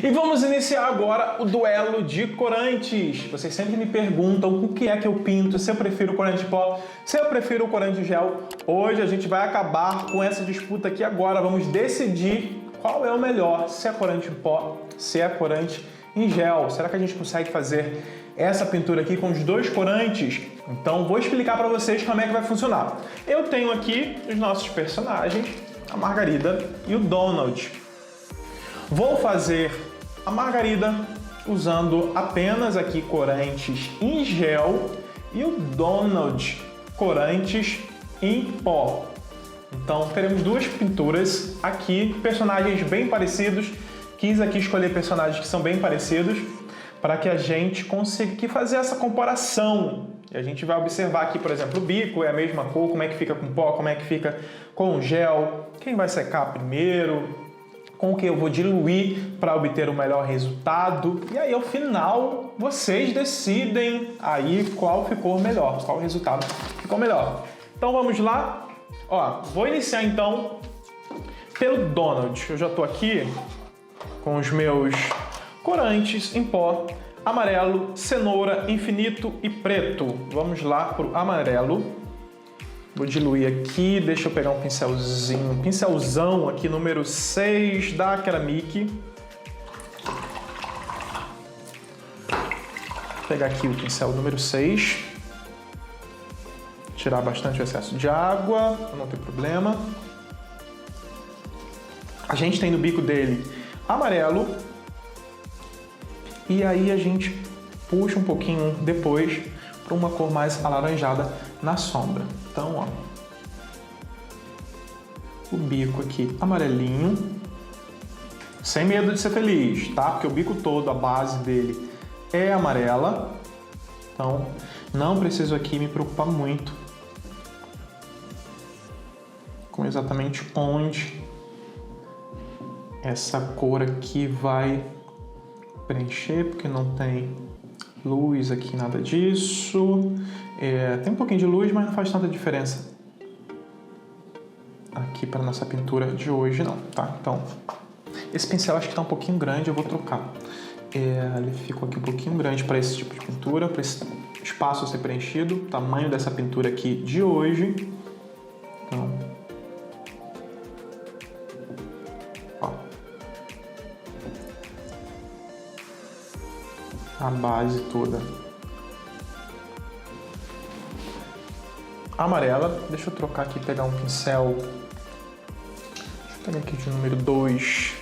E vamos iniciar agora o duelo de corantes. Vocês sempre me perguntam o que é que eu pinto, se eu prefiro corante pó, se eu prefiro o corante gel. Hoje a gente vai acabar com essa disputa aqui agora. Vamos decidir qual é o melhor, se é corante em pó, se é corante em gel. Será que a gente consegue fazer essa pintura aqui com os dois corantes? Então vou explicar para vocês como é que vai funcionar. Eu tenho aqui os nossos personagens, a Margarida e o Donald. Vou fazer a Margarida usando apenas aqui corantes em gel e o Donald corantes em pó. Então teremos duas pinturas aqui, personagens bem parecidos. Quis aqui escolher personagens que são bem parecidos para que a gente consiga aqui fazer essa comparação. E a gente vai observar aqui, por exemplo, o bico é a mesma cor, como é que fica com pó, como é que fica com gel, quem vai secar primeiro, com o que eu vou diluir para obter o melhor resultado. E aí, ao final, vocês decidem aí qual ficou melhor, qual resultado ficou melhor. Então, vamos lá. Ó, vou iniciar, então, pelo Donald. Eu já estou aqui com os meus corantes em pó, amarelo, cenoura, infinito e preto. Vamos lá para o amarelo. Vou diluir aqui, deixa eu pegar um pincelzinho, um pincelzão aqui, número 6 da Ceramic. Vou pegar aqui o pincel número 6. Tirar bastante o excesso de água, para não ter problema. A gente tem no bico dele amarelo. E aí a gente puxa um pouquinho depois para uma cor mais alaranjada na sombra. Então, ó, o bico aqui amarelinho, sem medo de ser feliz, tá? Porque o bico todo, a base dele é amarela, então não preciso aqui me preocupar muito com exatamente onde essa cor aqui vai preencher, porque não tem luz aqui, nada disso. Tem um pouquinho de luz, mas não faz tanta diferença aqui para nossa pintura de hoje, não, tá? Então, esse pincel acho que está um pouquinho grande, eu vou trocar. Ele ficou aqui um pouquinho grande para esse tipo de pintura, para esse espaço ser preenchido, o tamanho dessa pintura aqui de hoje. Então, ó, a base toda amarela. Deixa eu trocar aqui, pegar um pincel. Deixa eu pegar aqui de número 2.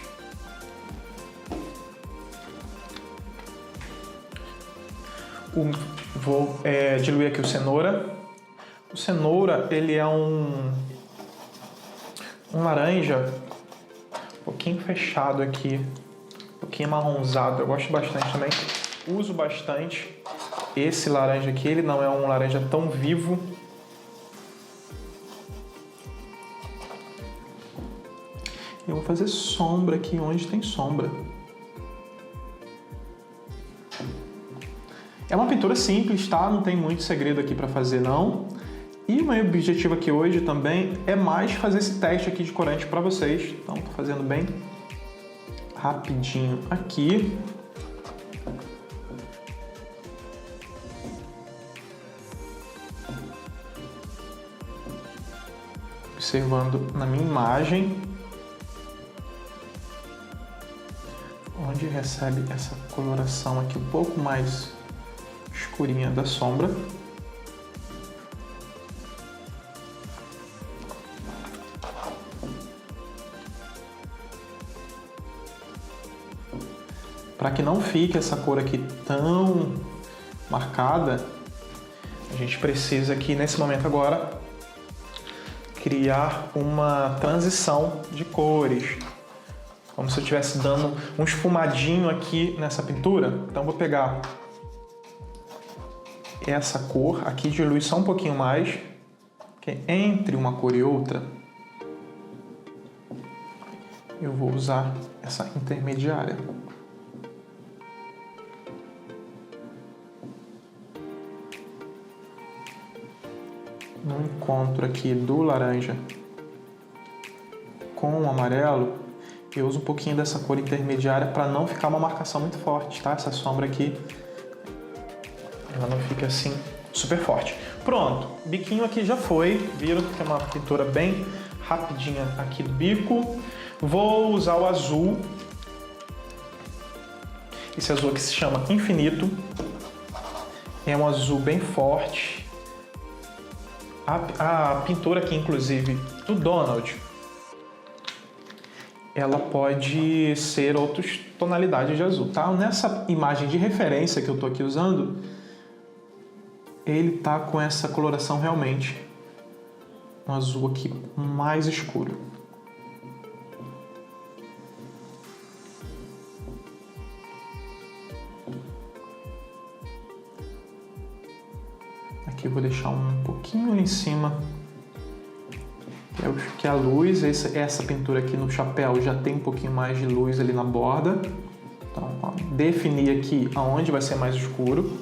Vou diluir aqui o cenoura. O cenoura, ele é um laranja um pouquinho fechado aqui, um pouquinho marronzado. Eu gosto bastante também. Uso bastante esse laranja aqui. Ele não é um laranja tão vivo. Eu vou fazer sombra aqui onde tem sombra. É uma pintura simples, tá? Não tem muito segredo aqui para fazer, não. E o meu objetivo aqui hoje também é mais fazer esse teste aqui de corante para vocês. Então, tô fazendo bem rapidinho aqui. Observando na minha imagem, onde recebe essa coloração aqui um pouco mais escurinha da sombra. Para que não fique essa cor aqui tão marcada, a gente precisa aqui nesse momento agora criar uma transição de cores, como se eu estivesse dando um esfumadinho aqui nessa pintura. Então vou pegar essa cor aqui, diluir só um pouquinho mais, que entre uma cor e outra eu vou usar essa intermediária. No encontro aqui do laranja com o amarelo, Eu uso um pouquinho dessa cor intermediária para não ficar uma marcação muito forte, tá? Essa sombra aqui, ela não fica assim super forte. Pronto, biquinho aqui já foi. Viram que é uma pintura bem rapidinha aqui do bico. Vou usar o azul. Esse azul aqui se chama Infinito. É um azul bem forte. A pintura aqui, inclusive, do Donald, ela pode ser outras tonalidades de azul, tá? Nessa imagem de referência que eu tô aqui usando, ele tá com essa coloração realmente, um azul aqui mais escuro. Aqui eu vou deixar um pouquinho ali em cima, que é a luz. Essa pintura aqui no chapéu já tem um pouquinho mais de luz ali na borda. Então, ó, definir aqui aonde vai ser mais escuro.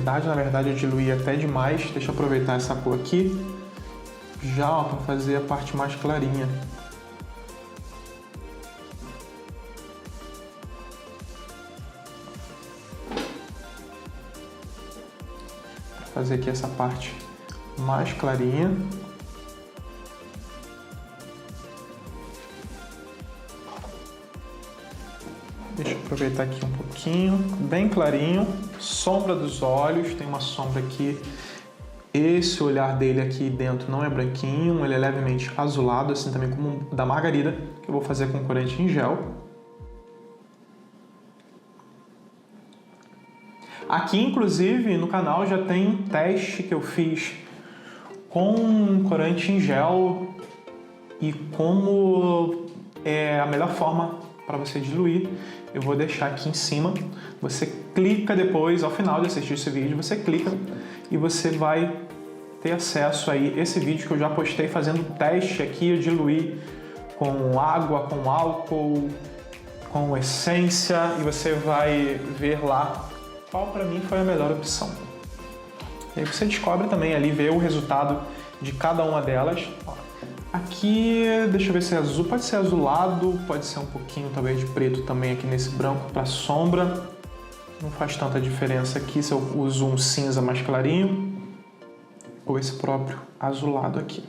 Na verdade eu diluí até demais. Deixa eu aproveitar essa cor aqui já para fazer a parte mais clarinha. Para fazer aqui essa parte mais clarinha. Deixa eu aproveitar aqui um pouquinho, bem clarinho. Sombra dos olhos, tem uma sombra aqui. Esse olhar dele aqui dentro não é branquinho, ele é levemente azulado, assim também como o da Margarida, que eu vou fazer com corante em gel. Aqui, inclusive, no canal já tem um teste que eu fiz com corante em gel e como é a melhor forma para você diluir. Eu vou deixar aqui em cima. Você clica depois, ao final de assistir esse vídeo, você clica e você vai ter acesso aí esse vídeo que eu já postei fazendo um teste aqui. Eu diluí com água, com álcool, com essência, e você vai ver lá qual para mim foi a melhor opção. E aí você descobre também ali, vê o resultado de cada uma delas. Aqui, deixa eu ver se é azul, pode ser azulado, pode ser um pouquinho talvez de preto também aqui nesse branco para sombra. Não faz tanta diferença aqui se eu uso um cinza mais clarinho ou esse próprio azulado aqui.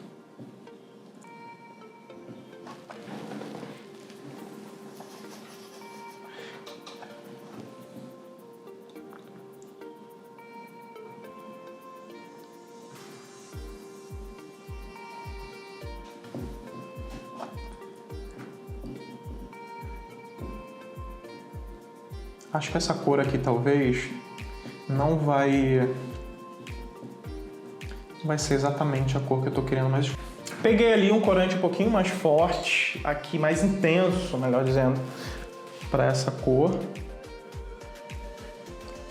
Acho que essa cor aqui talvez não vai ser exatamente a cor que eu tô querendo, mas peguei ali um corante um pouquinho mais forte, aqui mais intenso, melhor dizendo, para essa cor.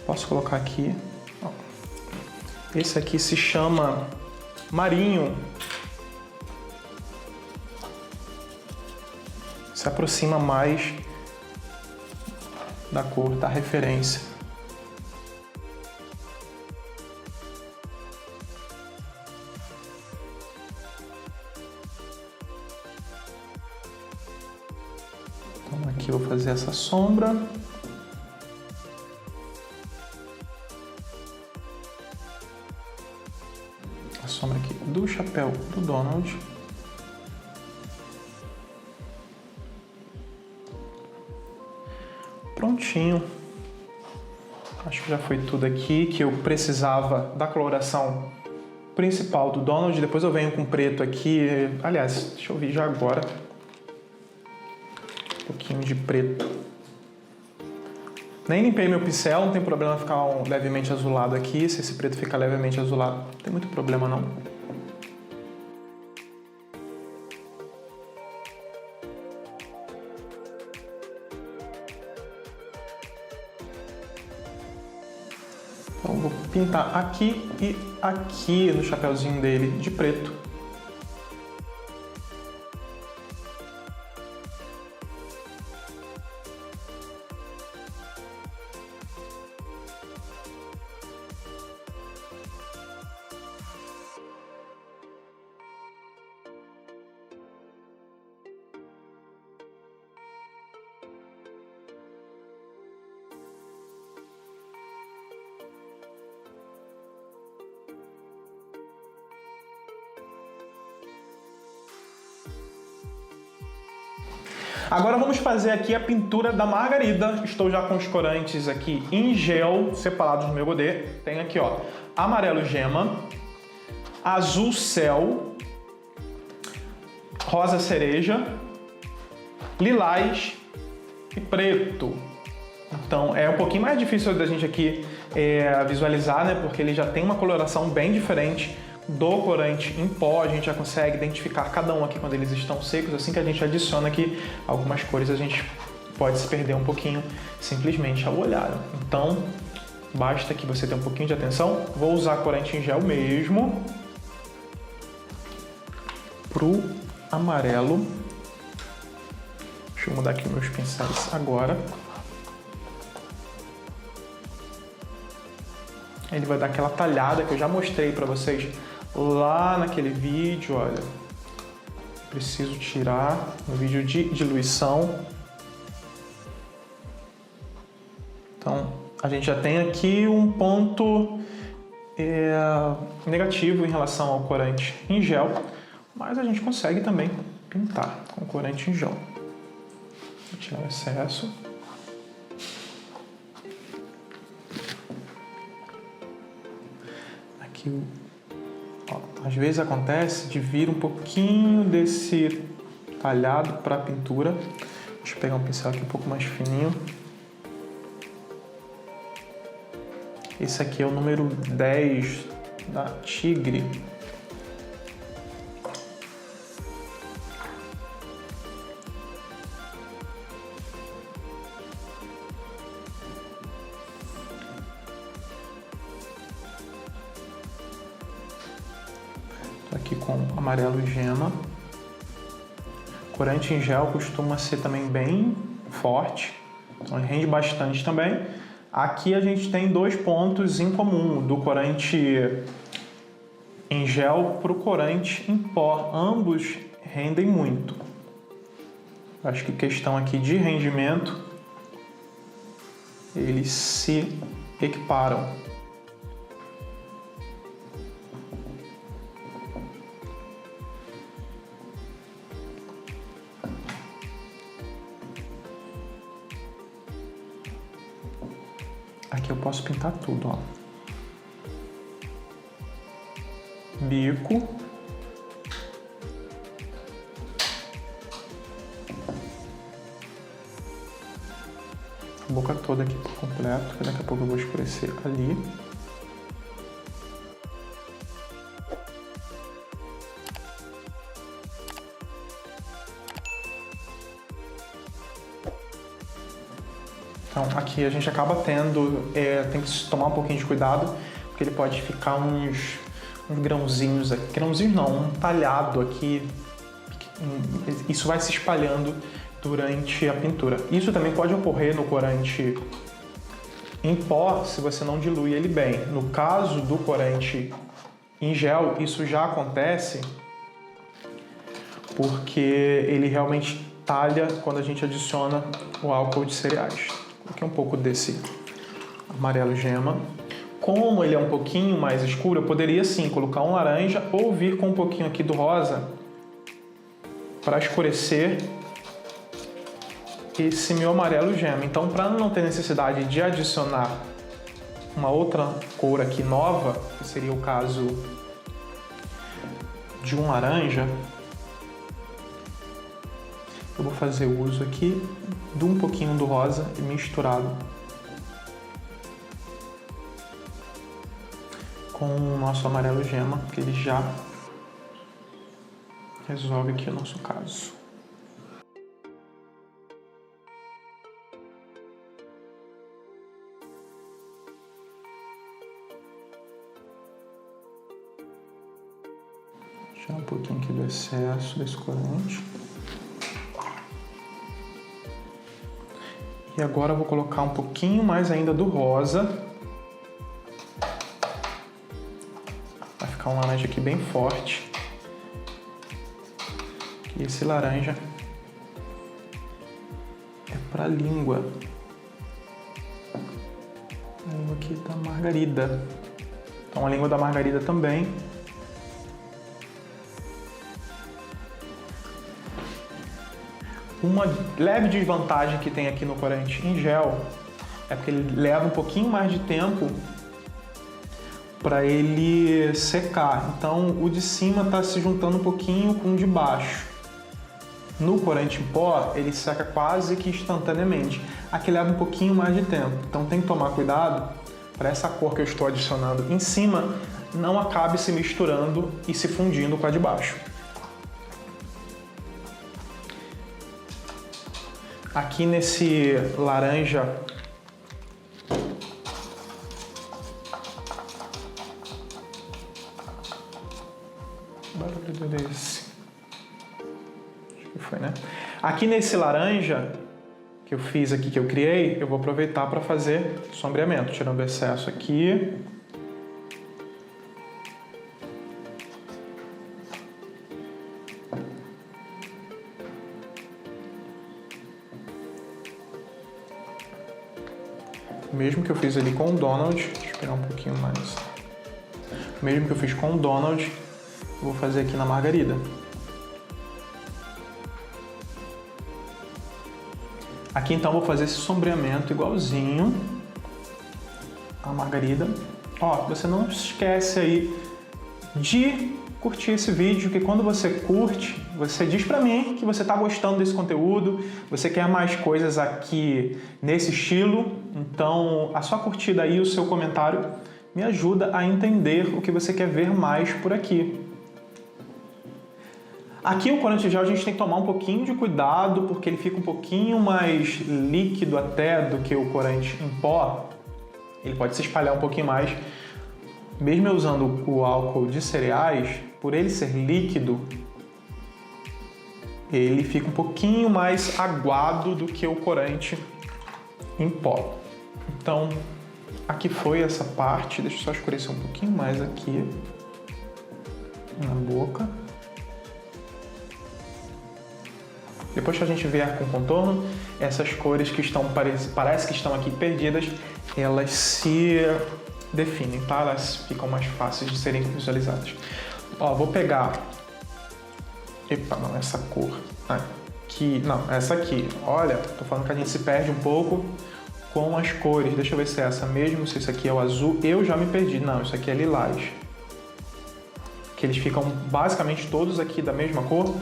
Posso colocar aqui. Esse aqui se chama Marinho. Se aproxima mais da cor, da referência. Então aqui eu vou fazer essa sombra. A sombra aqui do chapéu do Donald. Prontinho. Acho que já foi tudo aqui que eu precisava da coloração principal do Donald. Depois eu venho com preto aqui. Aliás, deixa eu vir já agora. Um pouquinho de preto. Nem limpei meu pincel, não tem problema ficar levemente azulado aqui. Se esse preto ficar levemente azulado, não tem muito problema não. Então vou pintar aqui e aqui no chapéuzinho dele de preto. Agora vamos fazer aqui a pintura da margarida. Estou já com os corantes aqui em gel, separados no meu godê. Tem aqui, ó, amarelo gema, azul céu, rosa cereja, lilás e preto. Então é um pouquinho mais difícil da gente aqui visualizar, né? Porque ele já tem uma coloração bem diferente do corante em pó. A gente já consegue identificar cada um aqui quando eles estão secos. Assim que a gente adiciona aqui algumas cores, a gente pode se perder um pouquinho simplesmente ao olhar. Então basta que você tenha um pouquinho de atenção. Vou usar corante em gel mesmo pro amarelo. Deixa eu mudar aqui meus pincéis agora. Ele vai dar aquela talhada que eu já mostrei para vocês lá naquele vídeo, olha. Preciso tirar no vídeo de diluição. Então, a gente já tem aqui um ponto negativo em relação ao corante em gel, mas a gente consegue também pintar com corante em gel. Vou tirar o excesso. Aqui, ó, às vezes acontece de vir um pouquinho desse talhado para a pintura. Deixa eu pegar um pincel aqui um pouco mais fininho. Esse aqui é o número 10 da Tigre. Aqui com amarelo gema. Corante em gel costuma ser também bem forte, então ele rende bastante também. Aqui a gente tem dois pontos em comum do corante em gel para o corante em pó. Ambos rendem muito. Acho que questão aqui de rendimento, eles se equiparam. Aqui eu posso pintar tudo, ó. Bico. A boca toda aqui por completo, que daqui a pouco eu vou escurecer ali. Então aqui a gente acaba tendo, tem que tomar um pouquinho de cuidado, porque ele pode ficar uns grãozinhos aqui, grãozinhos não, um talhado aqui, isso vai se espalhando durante a pintura. Isso também pode ocorrer no corante em pó, se você não dilui ele bem. No caso do corante em gel, isso já acontece porque ele realmente talha quando a gente adiciona o álcool de cereais. Aqui um pouco desse amarelo gema. Como ele é um pouquinho mais escuro, eu poderia sim colocar um laranja ou vir com um pouquinho aqui do rosa para escurecer esse meu amarelo gema. Então, para não ter necessidade de adicionar uma outra cor aqui nova, que seria o caso de um laranja, eu vou fazer uso aqui de um pouquinho do rosa e misturado com o nosso amarelo gema, que ele já resolve aqui o nosso caso. Já um pouquinho aqui do excesso desse corante. E agora eu vou colocar um pouquinho mais ainda do rosa. Vai ficar um laranja aqui bem forte. E esse laranja é para a língua. A língua aqui da margarida. Então a língua da margarida também. Uma leve desvantagem que tem aqui no corante em gel é porque ele leva um pouquinho mais de tempo para ele secar. Então o de cima está se juntando um pouquinho com o de baixo. No corante em pó, ele seca quase que instantaneamente. Aqui leva um pouquinho mais de tempo. Então tem que tomar cuidado para essa cor que eu estou adicionando em cima não acabe se misturando e se fundindo com a de baixo. Aqui nesse laranja barulho desse. Acho que foi, né? Aqui nesse laranja que eu fiz aqui, que eu criei, eu vou aproveitar para fazer sombreamento, tirando o excesso aqui. Mesmo que eu fiz ali com o Donald, deixa eu pegar um pouquinho mais. Mesmo que eu fiz com o Donald, eu vou fazer aqui na Margarida. Aqui então eu vou fazer esse sombreamento igualzinho a Margarida. Ó, você não esquece aí de curtir esse vídeo, que quando você curte, você diz pra mim que você tá gostando desse conteúdo, você quer mais coisas aqui nesse estilo, então a sua curtida aí, o seu comentário me ajuda a entender o que você quer ver mais por aqui. Aqui o corante gel a gente tem que tomar um pouquinho de cuidado, porque ele fica um pouquinho mais líquido até do que o corante em pó. Ele pode se espalhar um pouquinho mais. Mesmo eu usando o álcool de cereais, por ele ser líquido, ele fica um pouquinho mais aguado do que o corante em pó. Então, aqui foi essa parte. Deixa eu só escurecer um pouquinho mais aqui na boca. Depois que a gente vier com o contorno, essas cores que estão parece que estão aqui perdidas, elas se definem, tá? Elas ficam mais fáceis de serem visualizadas. Ó, vou pegar... Epa, não, essa cor aqui... Não, essa aqui. Olha, tô falando que a gente se perde um pouco com as cores. Deixa eu ver se é essa mesmo, se isso aqui é o azul. Eu já me perdi. Não, isso aqui é lilás. Que eles ficam basicamente todos aqui da mesma cor.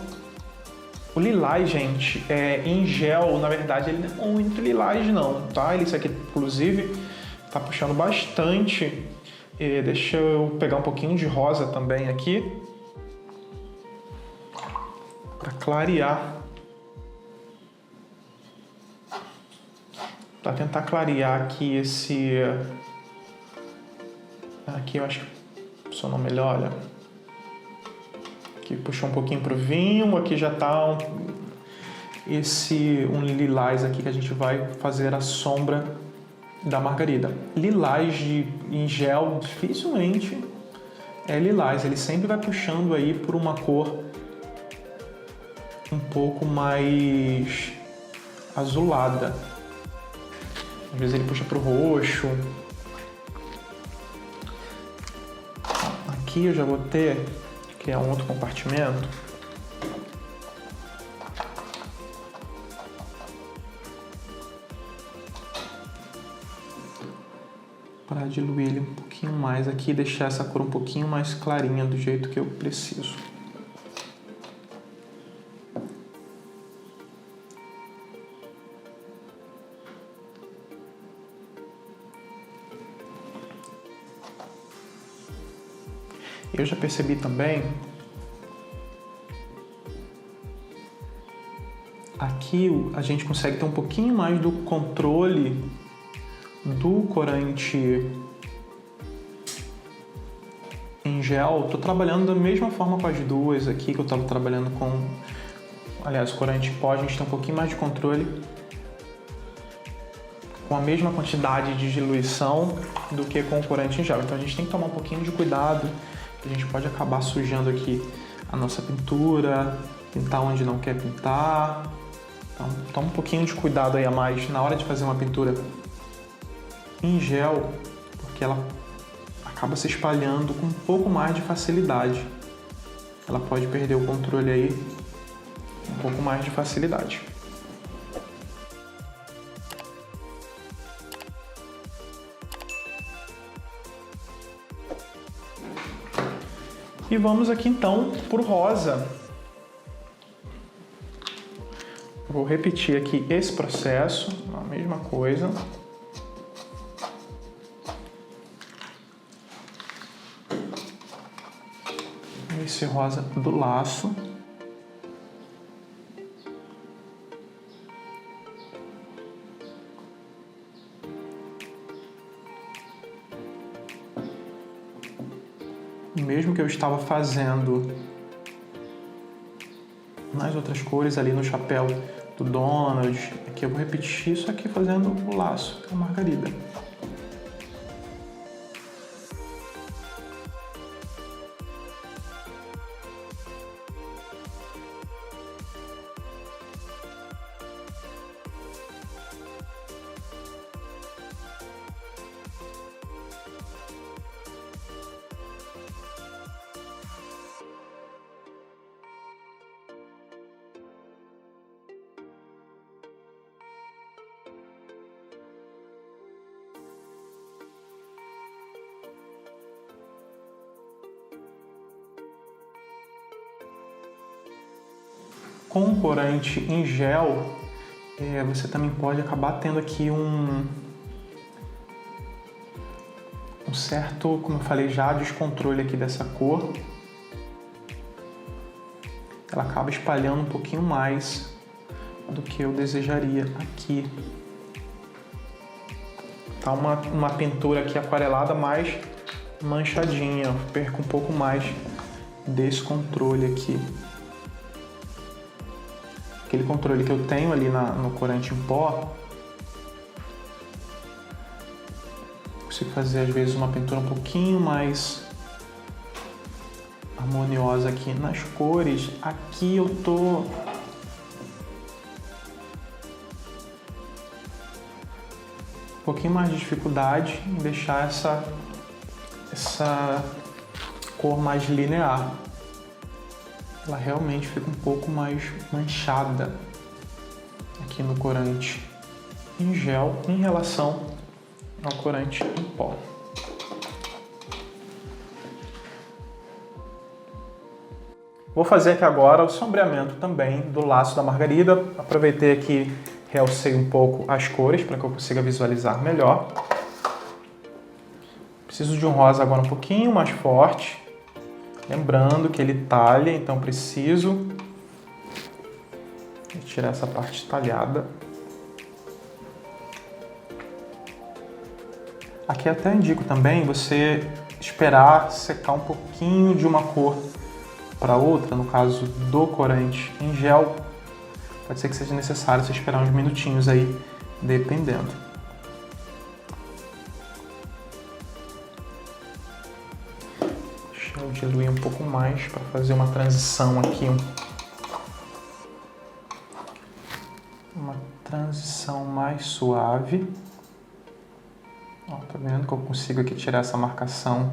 O lilás, gente, em gel, na verdade, ele não é muito lilás não, tá? Isso aqui, inclusive, tá puxando bastante. Deixa eu pegar um pouquinho de rosa também aqui, para clarear. Para tentar clarear aqui esse... Aqui eu acho que funcionou melhor, olha. Aqui puxou um pouquinho pro vinho, aqui já tá um lilás aqui que a gente vai fazer a sombra da Margarida. Lilás em gel dificilmente é lilás, ele sempre vai puxando aí por uma cor um pouco mais azulada. Às vezes ele puxa pro roxo. Aqui eu já vou ter... que é um outro compartimento. Para diluir ele um pouquinho mais aqui e deixar essa cor um pouquinho mais clarinha do jeito que eu preciso. Eu já percebi também, aqui a gente consegue ter um pouquinho mais do controle do corante em gel. Estou trabalhando da mesma forma com as duas aqui que eu estava trabalhando com, aliás, o corante em pó, a gente tem um pouquinho mais de controle com a mesma quantidade de diluição do que com o corante em gel. Então a gente tem que tomar um pouquinho de cuidado. A gente pode acabar sujando aqui a nossa pintura, pintar onde não quer pintar. Então, toma um pouquinho de cuidado aí a mais na hora de fazer uma pintura em gel, porque ela acaba se espalhando com um pouco mais de facilidade. Ela pode perder o controle aí um pouco mais de facilidade. E vamos aqui então pro rosa. Vou repetir aqui esse processo, a mesma coisa. Esse rosa do laço. O mesmo que eu estava fazendo nas outras cores ali no chapéu do Donald, aqui eu vou repetir isso aqui fazendo o laço da Margarida. Com o corante em gel, você também pode acabar tendo aqui um certo, como eu falei já, descontrole aqui dessa cor. Ela acaba espalhando um pouquinho mais do que eu desejaria aqui. Tá uma pintura aqui aquarelada mais manchadinha, eu perco um pouco mais desse controle aqui. Aquele controle que eu tenho ali no corante em pó, consigo fazer às vezes uma pintura um pouquinho mais harmoniosa aqui nas cores. Aqui eu tô um pouquinho mais de dificuldade em deixar essa cor mais linear. Ela realmente fica um pouco mais manchada aqui no corante em gel em relação ao corante em pó. Vou fazer aqui agora o sombreamento também do laço da Margarida. Aproveitei aqui, realcei um pouco as cores para que eu consiga visualizar melhor. Preciso de um rosa agora um pouquinho mais forte. Lembrando que ele talha, então preciso tirar essa parte talhada. Aqui até indico também você esperar secar um pouquinho de uma cor para outra, no caso do corante em gel. Pode ser que seja necessário você esperar uns minutinhos aí, dependendo. Eu diluir um pouco mais para fazer uma transição aqui. Uma transição mais suave. Ó, tá vendo que eu consigo aqui tirar essa marcação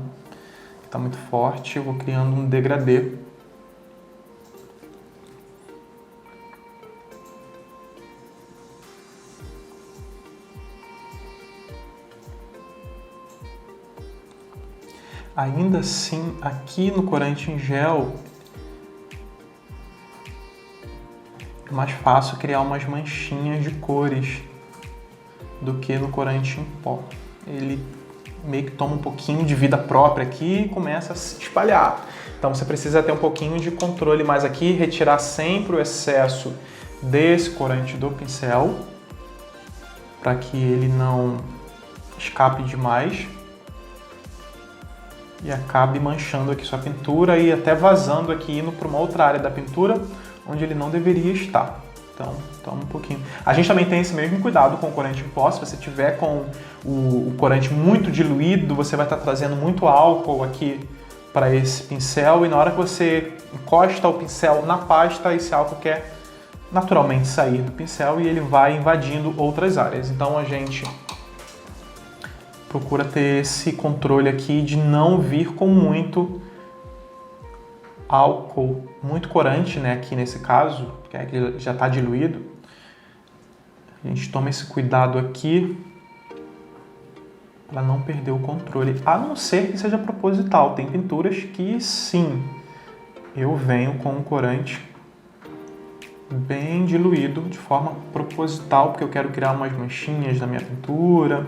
que tá muito forte. Eu vou criando um degradê. Ainda assim, aqui no corante em gel, é mais fácil criar umas manchinhas de cores do que no corante em pó. Ele meio que toma um pouquinho de vida própria aqui e começa a se espalhar. Então você precisa ter um pouquinho de controle mais aqui, retirar sempre o excesso desse corante do pincel, para que ele não escape demais e acabe manchando aqui sua pintura e até vazando aqui, indo para uma outra área da pintura onde ele não deveria estar. Então, toma um pouquinho. A gente também tem esse mesmo cuidado com o corante em pó. Se você tiver com o corante muito diluído, você vai estar trazendo muito álcool aqui para esse pincel, e na hora que você encosta o pincel na pasta, esse álcool quer naturalmente sair do pincel e ele vai invadindo outras áreas. Então a gente procura ter esse controle aqui de não vir com muito álcool, muito corante, né, aqui nesse caso, que ele já está diluído. A gente toma esse cuidado aqui ela não perdeu o controle, a não ser que seja proposital. Tem pinturas que sim, eu venho com um corante bem diluído de forma proposital, porque eu quero criar umas manchinhas na minha pintura.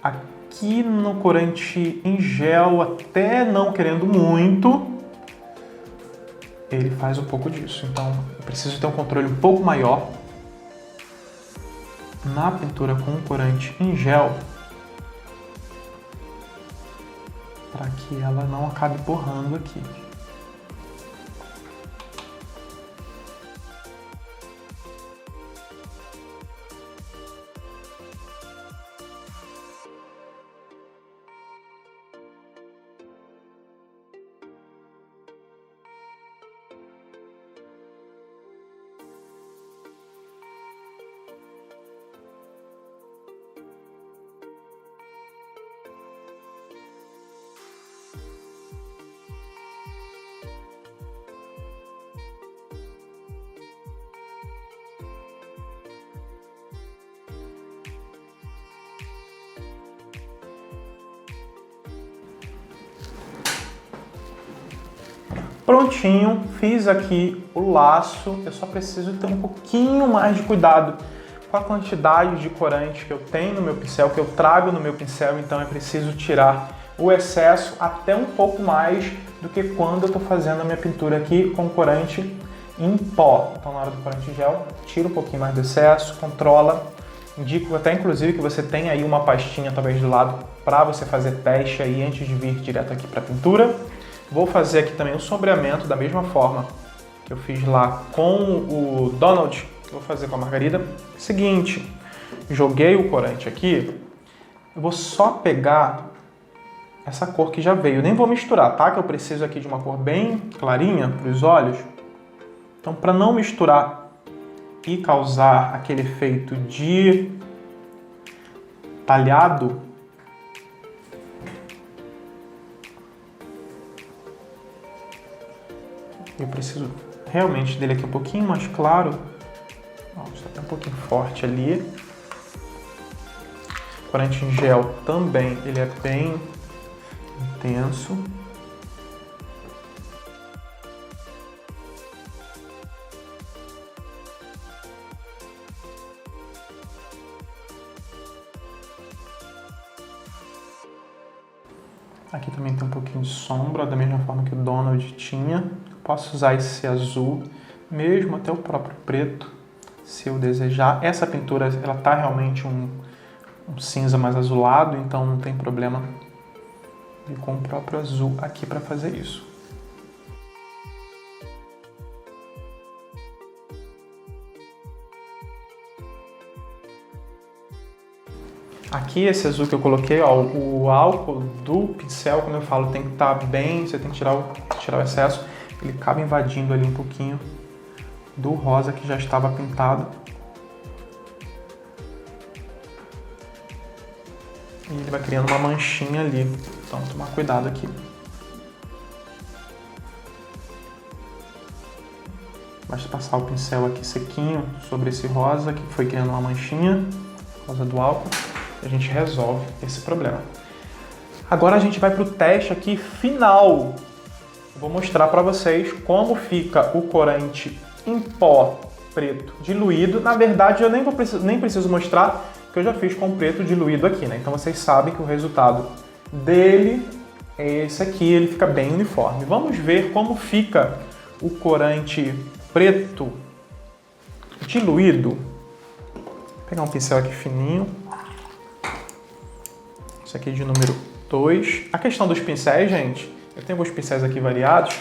Aqui no corante em gel, até não querendo muito, ele faz um pouco disso. Então eu preciso ter um controle um pouco maior na pintura com corante em gel, para que ela não acabe borrando aqui. Prontinho, fiz aqui o laço. Eu só preciso ter um pouquinho mais de cuidado com a quantidade de corante que eu tenho no meu pincel, que eu trago no meu pincel, então é preciso tirar o excesso até um pouco mais do que quando eu estou fazendo a minha pintura aqui com corante em pó. Então na hora do corante em gel, tira um pouquinho mais do excesso, controla. Indico até inclusive que você tenha aí uma pastinha talvez do lado para você fazer teste aí antes de vir direto aqui para a pintura. Vou fazer aqui também o sombreamento da mesma forma que eu fiz lá com o Donald, vou fazer com a Margarida. Seguinte, joguei o corante aqui, eu vou só pegar essa cor que já veio, nem vou misturar, tá? Que eu preciso aqui de uma cor bem clarinha para os olhos. Então, para não misturar e causar aquele efeito de talhado, eu preciso realmente dele aqui um pouquinho mais claro. Está até um pouquinho forte ali. O corante em gel também, ele é bem intenso. Aqui também tem um pouquinho de sombra, da mesma forma que o Donald tinha. Posso usar esse azul, mesmo até o próprio preto, se eu desejar. Essa pintura, ela tá realmente um cinza mais azulado, então não tem problema ir com o próprio azul aqui para fazer isso. Aqui esse azul que eu coloquei, ó, o álcool do pincel, como eu falo, tem que estar bem, você tem que tirar o excesso. Ele acaba invadindo ali um pouquinho do rosa que já estava pintado. E ele vai criando uma manchinha ali, então tomar cuidado aqui. Basta passar o pincel aqui sequinho sobre esse rosa que foi criando uma manchinha, rosa do álcool, e a gente resolve esse problema. Agora a gente vai para o teste aqui final. Eu vou mostrar para vocês como fica o corante em pó preto diluído. Na verdade, eu nem preciso mostrar, que eu já fiz com preto diluído aqui, né? Então vocês sabem que o resultado dele é esse aqui, ele fica bem uniforme. Vamos ver como fica o corante preto diluído. Vou pegar um pincel aqui fininho. Esse aqui de número 2. A questão dos pincéis, gente, eu tenho alguns pincéis aqui variados.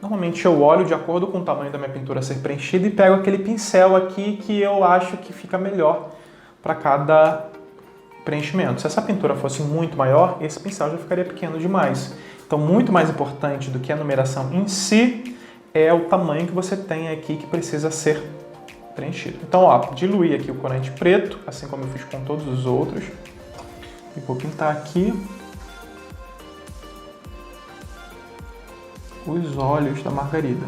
Normalmente eu olho de acordo com o tamanho da minha pintura a ser preenchida e pego aquele pincel aqui que eu acho que fica melhor para cada preenchimento. Se essa pintura fosse muito maior, esse pincel já ficaria pequeno demais. Então, muito mais importante do que a numeração em si é o tamanho que você tem aqui que precisa ser preenchido. Então, ó, diluí aqui o corante preto, assim como eu fiz com todos os outros. E vou pintar aqui os olhos da Margarida.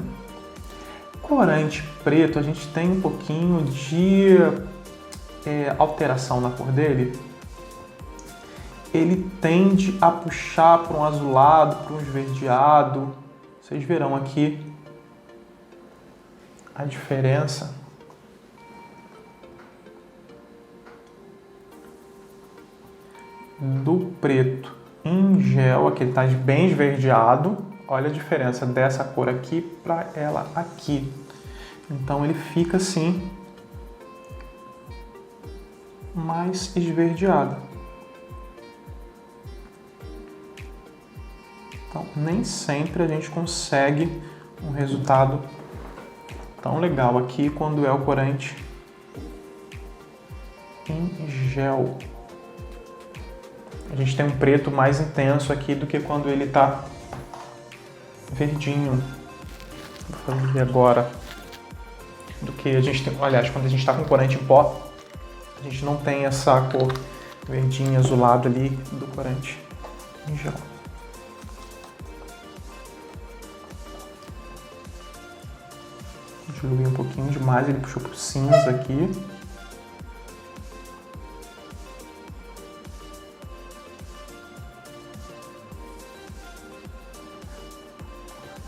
Corante preto, a gente tem um pouquinho de alteração na cor dele. ele tende a puxar para um azulado, para um esverdeado. Vocês verão aqui a diferença. Do preto em gel, aqui ele está bem esverdeado. Olha a diferença dessa cor aqui para ela aqui. Então ele fica assim, mais esverdeado. Então nem sempre a gente consegue um resultado tão legal aqui quando é o corante em gel. A gente tem um preto mais intenso aqui do que quando ele está verdinho. Vou fazer agora do que a gente tem. Aliás, quando a gente está com corante em pó, a gente não tem essa cor verdinha, azulado ali do corante em gel. Diluir um pouquinho demais, ele puxou pro cinza aqui.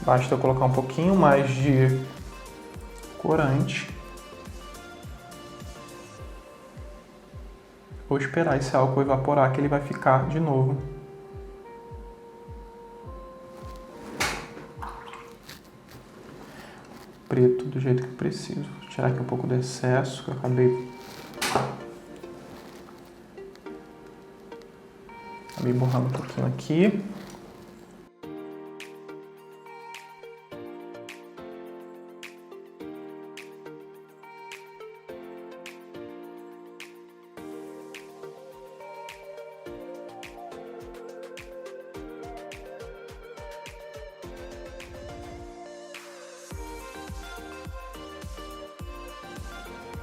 Basta eu colocar um pouquinho mais de corante. Vou esperar esse álcool evaporar, que ele vai ficar de novo. Preto do jeito que eu preciso. Vou tirar aqui um pouco do excesso que eu acabei borrando um pouquinho aqui.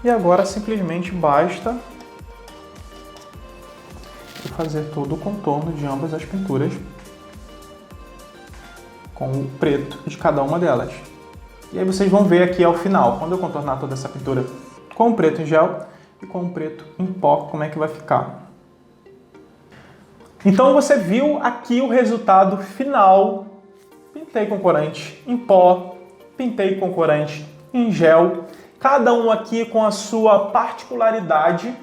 E agora simplesmente basta eu fazer todo o contorno de ambas as pinturas com o preto de cada uma delas. E aí vocês vão ver aqui ao final, quando eu contornar toda essa pintura com o preto em gel e com o preto em pó, como é que vai ficar. Então você viu aqui o resultado final. Pintei com corante em pó, pintei com corante em gel. Cada um aqui com a sua particularidade.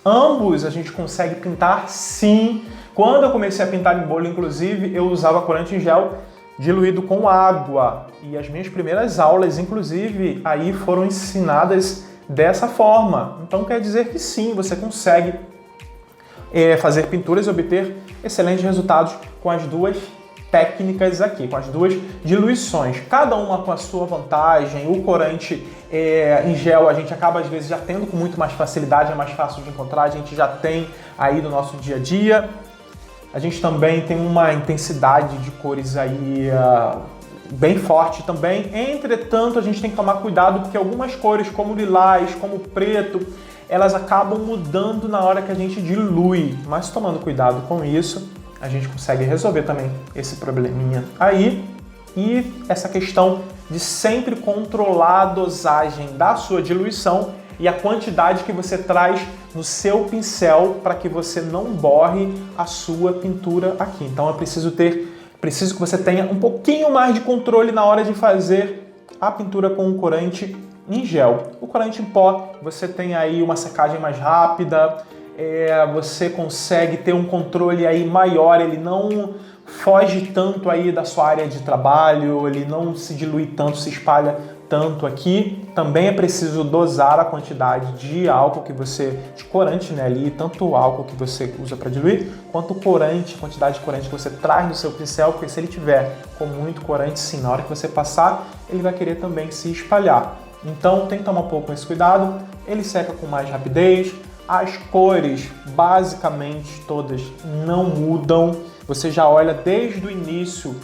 Ambos a gente consegue pintar sim. Quando eu comecei a pintar em bolha, inclusive, eu usava corante em gel diluído com água. E as minhas primeiras aulas, inclusive, aí foram ensinadas dessa forma. Então quer dizer que sim, você consegue fazer pinturas e obter excelentes resultados com as duas técnicas aqui, com as duas diluições, cada uma com a sua vantagem. O corante em gel a gente acaba às vezes já tendo com muito mais facilidade, é mais fácil de encontrar, a gente já tem aí no nosso dia a dia. A gente também tem uma intensidade de cores aí bem forte também. Entretanto, a gente tem que tomar cuidado porque algumas cores, como o lilás, como o preto, elas acabam mudando na hora que a gente dilui. Mas tomando cuidado com isso, a gente consegue resolver também esse probleminha aí. E essa questão de sempre controlar a dosagem da sua diluição e a quantidade que você traz no seu pincel para que você não borre a sua pintura aqui. Então é preciso que você tenha um pouquinho mais de controle na hora de fazer a pintura com o corante em gel. O corante em pó, você tem aí uma secagem mais rápida, você consegue ter um controle aí maior, ele não foge tanto aí da sua área de trabalho, ele não se dilui tanto, se espalha tanto aqui. Também é preciso dosar a quantidade de álcool que você, de corante, né, ali, tanto o álcool que você usa para diluir, quanto o corante, a quantidade de corante que você traz no seu pincel, porque se ele tiver com muito corante, sim, na hora que você passar, ele vai querer também se espalhar. Então tem que tomar um pouco esse cuidado, ele seca com mais rapidez, as cores basicamente todas não mudam, você já olha desde o início,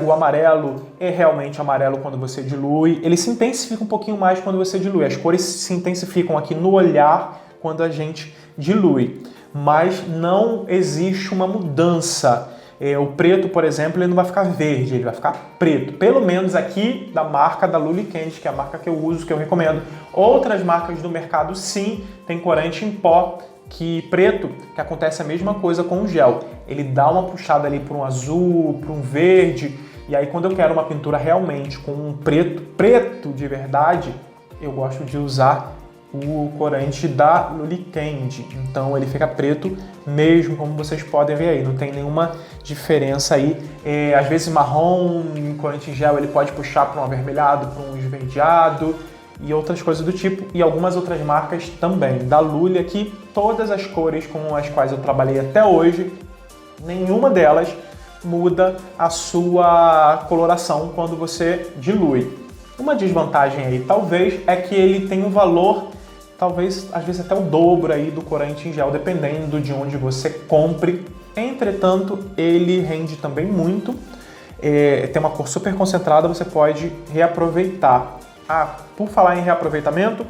o amarelo é realmente amarelo quando você dilui, ele se intensifica um pouquinho mais quando você dilui, as cores se intensificam aqui no olhar quando a gente dilui, mas não existe uma mudança. O preto, por exemplo, ele não vai ficar verde, ele vai ficar preto. Pelo menos aqui da marca da Luli Candy, que é a marca que eu uso, que eu recomendo. Outras marcas do mercado, sim, tem corante em pó preto, que acontece a mesma coisa com o gel. Ele dá uma puxada ali para um azul, para um verde, e aí quando eu quero uma pintura realmente com um preto de verdade, eu gosto de usar o corante da Luli Candy. Então ele fica preto mesmo, como vocês podem ver aí, não tem nenhuma diferença aí. Às vezes marrom, em corante em gel ele pode puxar para um avermelhado, para um esverdeado e outras coisas do tipo, e algumas outras marcas também. Da Luli aqui, todas as cores com as quais eu trabalhei até hoje, nenhuma delas muda a sua coloração quando você dilui. Uma desvantagem aí, talvez, é que ele tem um valor, talvez, às vezes até o dobro aí do corante em gel, dependendo de onde você compre. Entretanto, ele rende também muito. Tem uma cor super concentrada, você pode reaproveitar. Por falar em reaproveitamento,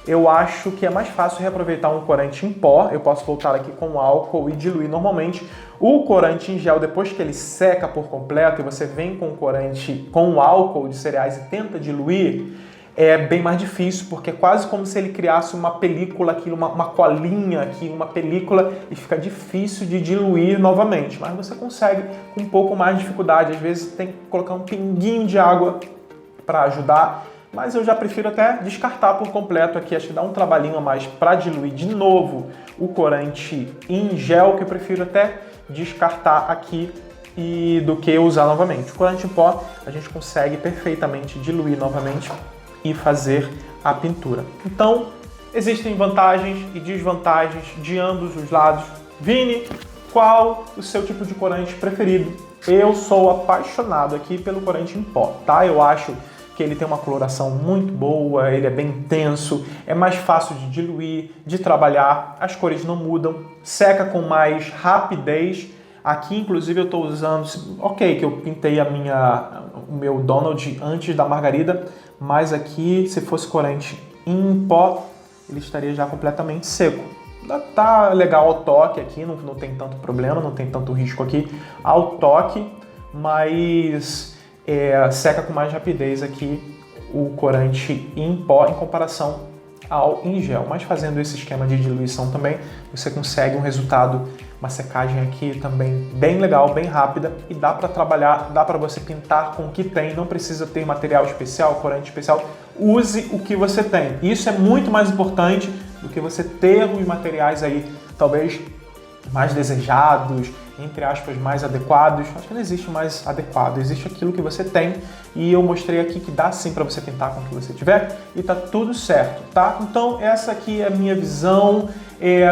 eu acho que é mais fácil reaproveitar um corante em pó. Eu posso voltar aqui com álcool e diluir normalmente. O corante em gel, depois que ele seca por completo e você vem com o corante com álcool de cereais e tenta diluir, é bem mais difícil, porque é quase como se ele criasse uma película aqui, uma colinha aqui, uma película, e fica difícil de diluir novamente. Mas você consegue com um pouco mais de dificuldade. Às vezes tem que colocar um pinguinho de água para ajudar, mas eu já prefiro até descartar por completo aqui. Acho que dá um trabalhinho a mais para diluir de novo o corante em gel, que eu prefiro até descartar aqui do que usar novamente. O corante em pó a gente consegue perfeitamente diluir novamente e fazer a pintura. Então, existem vantagens e desvantagens de ambos os lados. Vini, qual o seu tipo de corante preferido? Eu sou apaixonado aqui pelo corante em pó, tá? Eu acho que ele tem uma coloração muito boa, ele é bem intenso, é mais fácil de diluir, de trabalhar, as cores não mudam, seca com mais rapidez. Aqui, inclusive, eu estou usando... Ok, que eu pintei o meu Donald antes da margarida, mas aqui, se fosse corante em pó, ele estaria já completamente seco. Tá legal ao toque aqui, não tem tanto problema, não tem tanto risco aqui ao toque, mas seca com mais rapidez aqui o corante em pó em comparação ao em gel. Mas fazendo esse esquema de diluição também, você consegue um resultado, uma secagem aqui também bem legal, bem rápida, e dá para trabalhar, dá para você pintar com o que tem, não precisa ter material especial, corante especial, use o que você tem. Isso é muito mais importante do que você ter os materiais aí, talvez mais desejados, entre aspas, mais adequados. Acho que não existe mais adequado, existe aquilo que você tem, e eu mostrei aqui que dá sim para você pintar com o que você tiver e tá tudo certo, tá? Então essa aqui é a minha visão.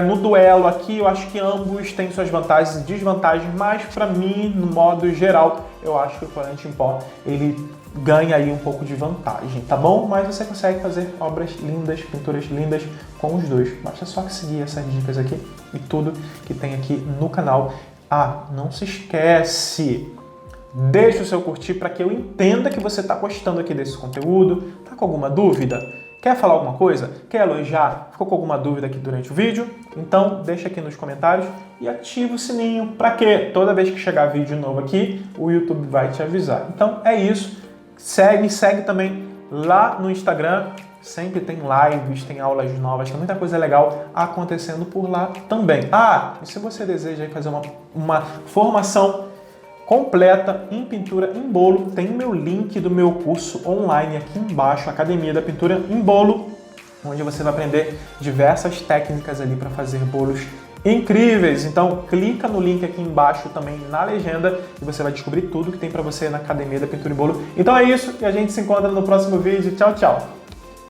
No duelo aqui, eu acho que ambos têm suas vantagens e desvantagens, mas para mim, no modo geral, eu acho que o corante em pó, ele ganha aí um pouco de vantagem, tá bom? Mas você consegue fazer obras lindas, pinturas lindas com os dois. Basta só seguir essas dicas aqui e tudo que tem aqui no canal. Não se esquece, deixa o seu curtir para que eu entenda que você está gostando aqui desse conteúdo. Tá com alguma dúvida? Quer falar alguma coisa? Quer elogiar? Ficou com alguma dúvida aqui durante o vídeo? Então deixa aqui nos comentários e ativa o sininho para que toda vez que chegar vídeo novo aqui, o YouTube vai te avisar. Então é isso. Segue também lá no Instagram. Sempre tem lives, tem aulas novas, tem muita coisa legal acontecendo por lá também. E se você deseja fazer uma formação completa em pintura em bolo, tem o meu link do meu curso online aqui embaixo, Academia da Pintura em Bolo, onde você vai aprender diversas técnicas ali para fazer bolos incríveis. Então clica no link aqui embaixo também na legenda e você vai descobrir tudo que tem para você na Academia da Pintura em Bolo. Então é isso, e a gente se encontra no próximo vídeo. Tchau, tchau!